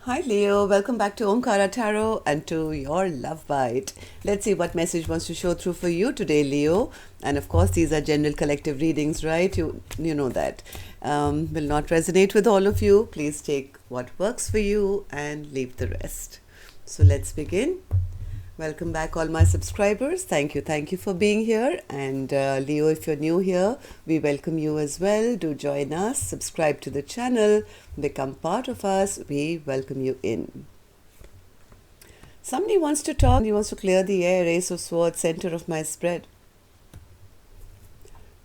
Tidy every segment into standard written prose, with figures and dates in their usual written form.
Hi Leo, welcome back to Omkara Tarot and to your Love Bite. Let's see what message wants to show through for you today, Leo. And of course, these are general collective readings, right? You know that. Will not resonate with all of you. Please take what works for you and leave the rest. So let's begin. Welcome back, all my subscribers. Thank you for being here. And Leo, if you're new here, we welcome you as well. Do join us, subscribe to the channel, become part of us. We welcome you in. Somebody wants to talk, he wants to clear the air. Ace of Swords, center of my spread.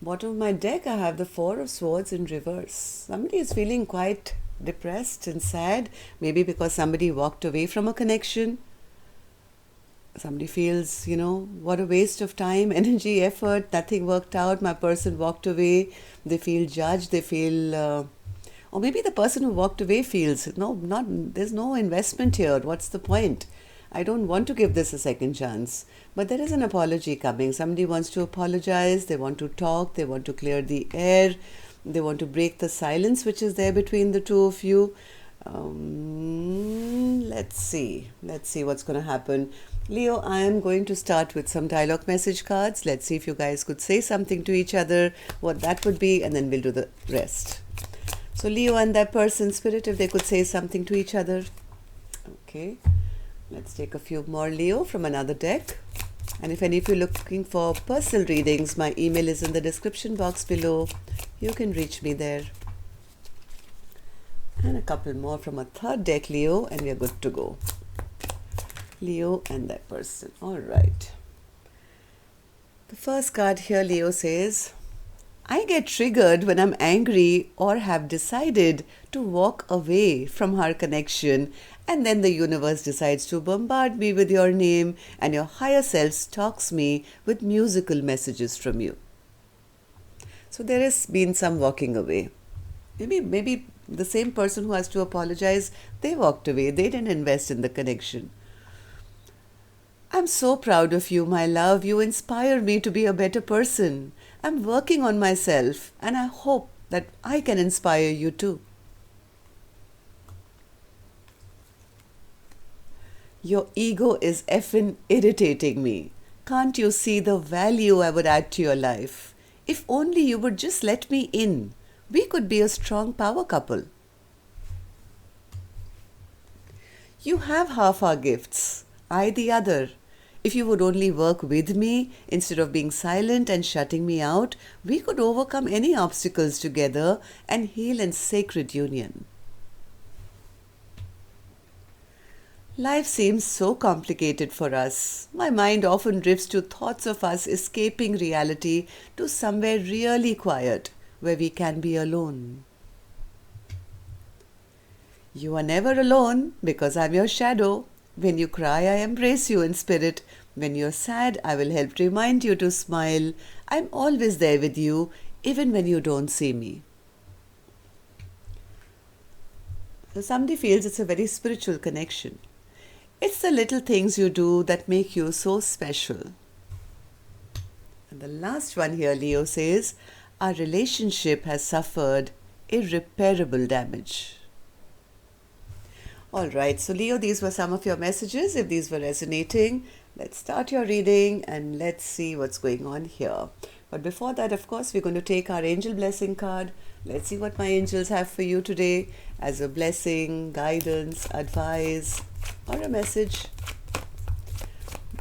Bottom of my deck, I have the Four of Swords in reverse. Somebody is feeling quite depressed and sad, maybe because somebody walked away from a connection. Somebody feels, what a waste of time, energy, effort, nothing worked out, my person walked away, they feel judged, they feel, or maybe the person who walked away feels, there's no investment here, what's the point? I don't want to give this a second chance. But there is an apology coming. Somebody wants to apologize, they want to talk, they want to clear the air, they want to break the silence which is there between the two of you. Let's see what's going to happen. Leo, I am going to start with some dialogue message cards. Let's see if you guys could say something to each other, what that would be, and then we'll do the rest. So Leo and that person, Spirit, if they could say something to each other. Okay, let's take a few more, Leo, from another deck. And if any of you are looking for personal readings, my email is in the description box below. You can reach me there. And a couple more from a third deck, Leo, and we are good to go. Leo and that person. All right. The first card here, Leo, says, I get triggered when I'm angry or have decided to walk away from our connection, and then the universe decides to bombard me with your name and your higher self stalks me with musical messages from you. So there has been some walking away. Maybe the same person who has to apologize, they walked away. They didn't invest in the connection. I'm so proud of you, my love. You inspire me to be a better person. I'm working on myself, and I hope that I can inspire you too. Your ego is effing irritating me. Can't you see the value I would add to your life? If only you would just let me in. We could be a strong power couple. You have half our gifts, I the other. If you would only work with me instead of being silent and shutting me out, we could overcome any obstacles together and heal in sacred union. Life seems so complicated for us. My mind often drifts to thoughts of us escaping reality to somewhere really quiet, where we can be alone. You are never alone because I'm your shadow. When you cry, I embrace you in spirit. When you're sad, I will help remind you to smile. I'm always there with you, even when you don't see me. So somebody feels it's a very spiritual connection. It's the little things you do that make you so special. And the last one here, Leo says, our relationship has suffered irreparable damage. All right, so Leo, these were some of your messages. If these were resonating, let's start your reading and let's see what's going on here. But before that, of course, we're going to take our angel blessing card. Let's see what my angels have for you today as a blessing, guidance, advice, or a message.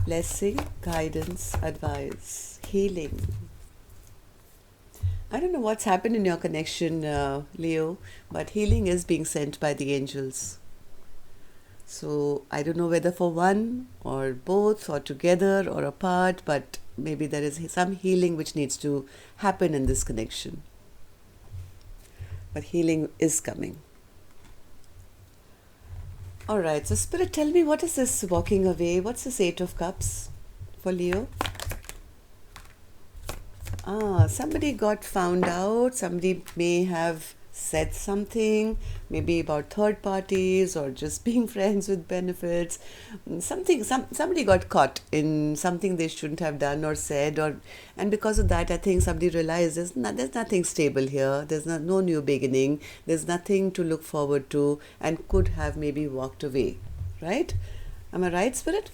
Blessing, guidance, advice, healing. I don't know what's happened in your connection, Leo, but healing is being sent by the angels. So I don't know whether for one or both or together or apart, but maybe there is some healing which needs to happen in this connection. But healing is coming. All right, so Spirit, tell me, what is this walking away? What's this Eight of Cups for Leo? Somebody got found out. Somebody may have said something, maybe about third parties or just being friends with benefits. Somebody got caught in something they shouldn't have done or said, and because of that, I think somebody realized there's nothing stable here. There's no new beginning. There's nothing to look forward to, and could have maybe walked away. Right? Am I right, Spirit?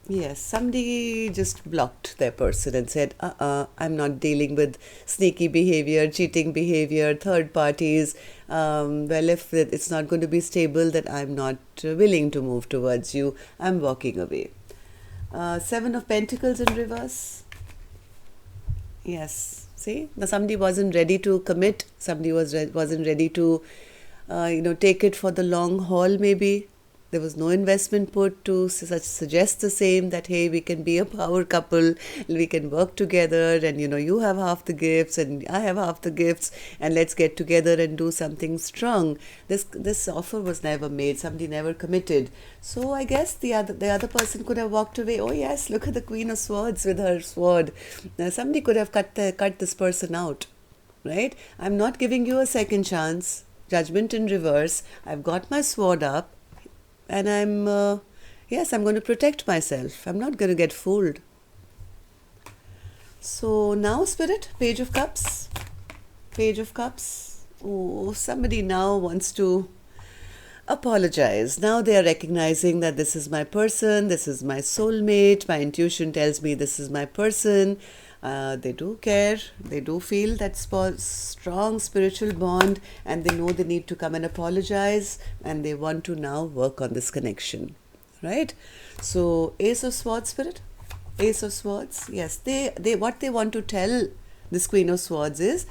Yes, somebody just blocked their person and said, I'm not dealing with sneaky behavior, cheating behavior, third parties. Well, if it's not going to be stable, then I'm not willing to move towards you. I'm walking away. Seven of Pentacles in reverse. Yes, see, now somebody wasn't ready to commit. Somebody wasn't ready to, take it for the long haul, maybe. There was no investment put to suggest the same, that, hey, we can be a power couple, we can work together, and, you have half the gifts and I have half the gifts, and let's get together and do something strong. This offer was never made. Somebody never committed. So I guess the other person could have walked away. Oh yes, look at the Queen of Swords with her sword. Now, somebody could have cut this person out, right? I'm not giving you a second chance. Judgment in reverse. I've got my sword up. And I'm going to protect myself. I'm not going to get fooled. So now, Spirit, Page of Cups. Page of Cups. Oh, somebody now wants to apologize. Now they are recognizing that this is my person, this is my soulmate. My intuition tells me this is my person. They do care, they do feel that strong spiritual bond, and they know they need to come and apologize, and they want to now work on this connection, right? So Ace of Swords, Spirit, Ace of Swords. Yes, they what they want to tell this Queen of Swords is,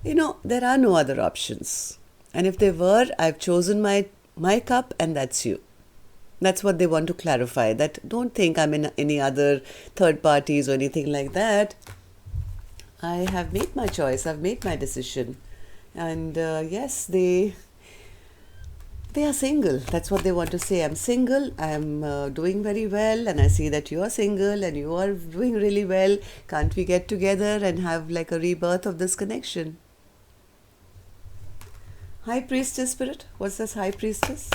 there are no other options, and if they were, I've chosen my cup, and that's you. That's what they want to clarify, that don't think I'm in any other third parties or anything like that. I have made my choice. I've made my decision. And yes, they are single. That's what they want to say. I'm single. I'm doing very well. And I see that you are single and you are doing really well. Can't we get together and have like a rebirth of this connection? High Priestess, Spirit. What's this High Priestess?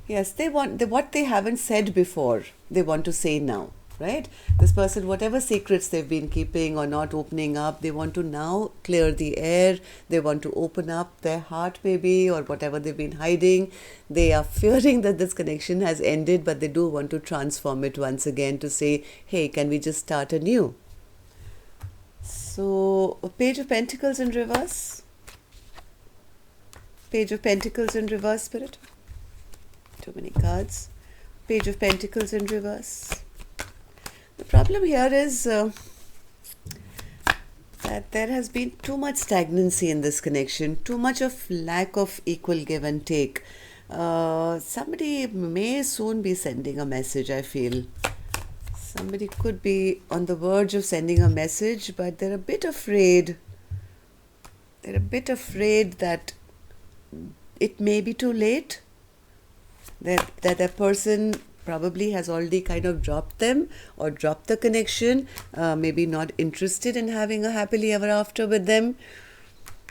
Yes, they want what they haven't said before, they want to say now, right? This person, whatever secrets they've been keeping or not opening up, they want to now clear the air. They want to open up their heart, maybe, or whatever they've been hiding. They are fearing that this connection has ended, but they do want to transform it once again to say, hey, can we just start anew? So, Page of Pentacles in reverse. Page of Pentacles in reverse, Spirit. Too many cards. Page of Pentacles in reverse. The problem here is that there has been too much stagnancy in this connection, too much of lack of equal give and take. Somebody may soon be sending a message, I feel. Somebody could be on the verge of sending a message, but they're a bit afraid. They're a bit afraid that it may be too late. That person probably has already kind of dropped them or dropped the connection, maybe not interested in having a happily ever after with them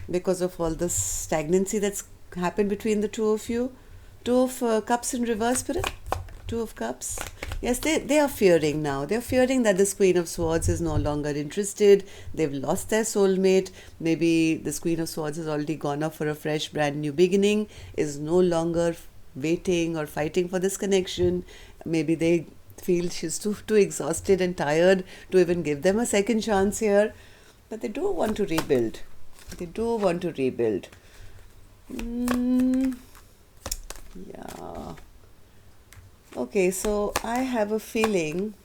because of all this stagnancy that's happened between the two of you. Two of Cups in reverse, Spirit. Two of Cups. Yes, they are fearing now. They're fearing that this Queen of Swords is no longer interested. They've lost their soulmate. Maybe this Queen of Swords has already gone off for a fresh, brand new beginning, is no longer waiting or fighting for this connection. Maybe they feel she's too exhausted and tired to even give them a second chance here. But they do want to rebuild. They do want to rebuild. Yeah. Okay, so I have a feeling.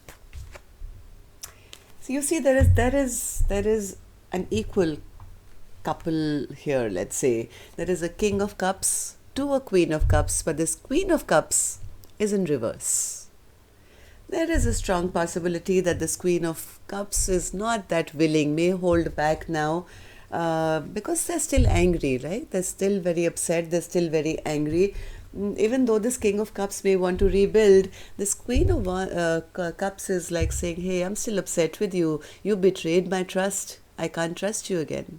So you see, there is an equal couple here. Let's say there is a King of Cups to a Queen of Cups, but this Queen of Cups is in reverse. There is a strong possibility that this Queen of Cups is not that willing, may hold back now, because they're still angry, right? They're still very upset, they're still very angry. Even though this King of Cups may want to rebuild, this Queen of Cups is like saying, hey, I'm still upset with you. You betrayed my trust. I can't trust you again.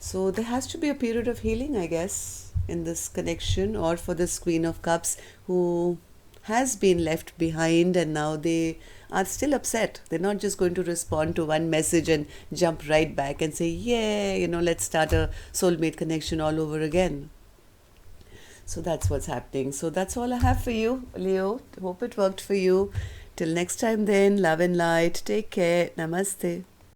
So there has to be a period of healing, I guess, in this connection, or for this Queen of Cups who has been left behind and now they are still upset. They're not just going to respond to one message and jump right back and say, yeah, let's start a soulmate connection all over again. So that's what's happening. So that's all I have for you, Leo. Hope it worked for you. Till next time then, love and light. Take care. Namaste.